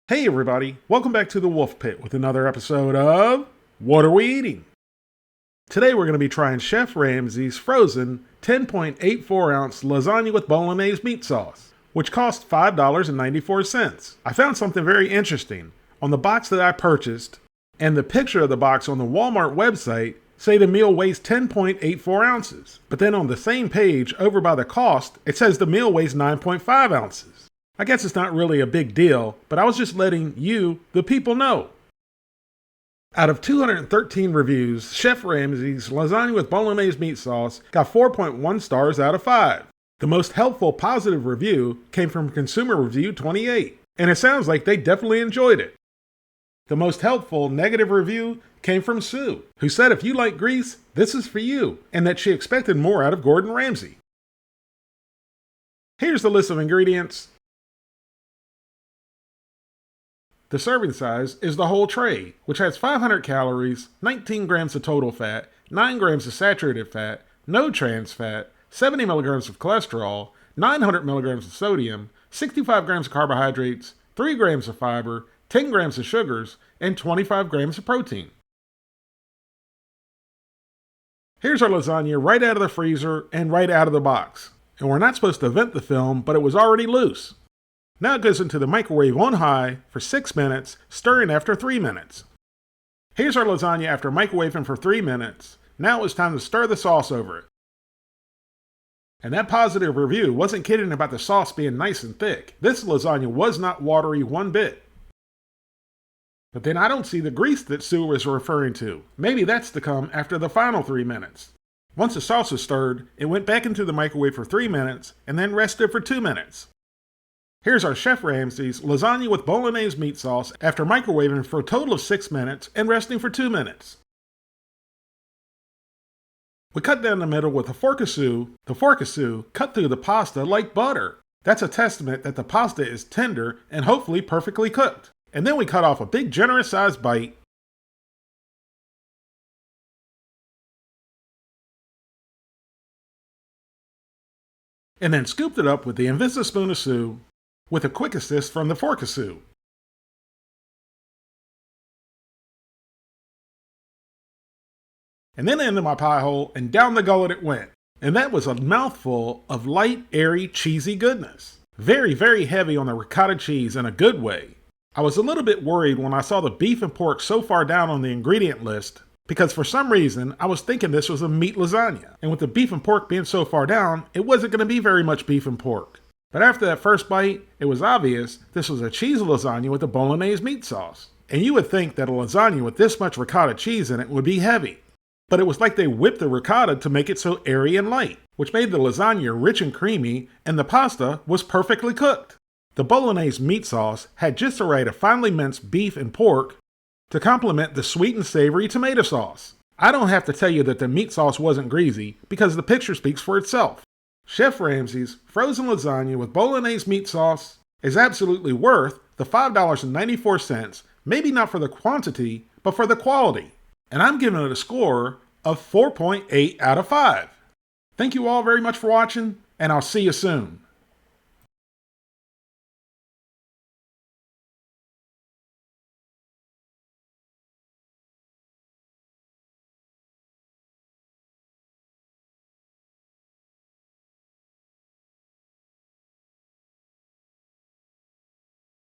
Hey everybody, welcome back to the Wolf Pit with another episode of What Are We Eating? Today we're going to be trying Chef Ramsay's frozen 10.84 ounce lasagna with Bolognese meat sauce, which cost $5.94. I found something very interesting. On the box that I purchased, and the picture of the box on the Walmart website say the meal weighs 10.84 ounces. But then on the same page, over by the cost, it says the meal weighs 9.5 ounces. I guess it's not really a big deal, but I was just letting you, the people, know. Out of 213 reviews, Chef Ramsay's lasagna with Bolognese meat sauce got 4.1 stars out of 5. The most helpful positive review came from Consumer Review 28, and it sounds like they definitely enjoyed it. The most helpful negative review came from Sue, who said if you like grease, this is for you, and that she expected more out of Gordon Ramsay. Here's the list of ingredients. The serving size is the whole tray, which has 500 calories, 19 grams of total fat, 9 grams of saturated fat, no trans fat, 70 milligrams of cholesterol, 900 milligrams of sodium, 65 grams of carbohydrates, 3 grams of fiber, 10 grams of sugars, and 25 grams of protein. Here's our lasagna right out of the freezer and right out of the box. And we're not supposed to vent the film, but it was already loose. Now it goes into the microwave on high for 6 minutes, stirring after 3 minutes. Here's our lasagna after microwaving for 3 minutes. Now it's time to stir the sauce over it. And that positive review wasn't kidding about the sauce being nice and thick. This lasagna was not watery one bit. But then I don't see the grease that Sue was referring to. Maybe that's to come after the final 3 minutes. Once the sauce was stirred, it went back into the microwave for 3 minutes and then rested for 2 minutes. Here's our Chef Ramsay's lasagna with Bolognese meat sauce after microwaving for a total of 6 minutes and resting for 2 minutes. We cut down the middle with a fork of Sue. The fork of Sue cut through the pasta like butter. That's a testament that the pasta is tender and hopefully perfectly cooked. And then we cut off a big generous sized bite. And then scooped it up with the Invisa spoon of Sue, with a quick assist from the fork of Sue. And then into my pie hole and down the gullet it went. And that was a mouthful of light, airy, cheesy goodness. Very, very heavy on the ricotta cheese in a good way. I was a little bit worried when I saw the beef and pork so far down on the ingredient list, because for some reason I was thinking this was a meat lasagna. And with the beef and pork being so far down, it wasn't going to be very much beef and pork. But after that first bite, it was obvious this was a cheese lasagna with a Bolognese meat sauce. And you would think that a lasagna with this much ricotta cheese in it would be heavy. But it was like they whipped the ricotta to make it so airy and light, which made the lasagna rich and creamy, and the pasta was perfectly cooked. The Bolognese meat sauce had just the right of finely minced beef and pork to complement the sweet and savory tomato sauce. I don't have to tell you that the meat sauce wasn't greasy, because the picture speaks for itself. Chef Ramsay's frozen lasagna with Bolognese meat sauce is absolutely worth the $5.94, maybe not for the quantity, but for the quality. And I'm giving it a score of 4.8 out of 5. Thank you all very much for watching, and I'll see you soon.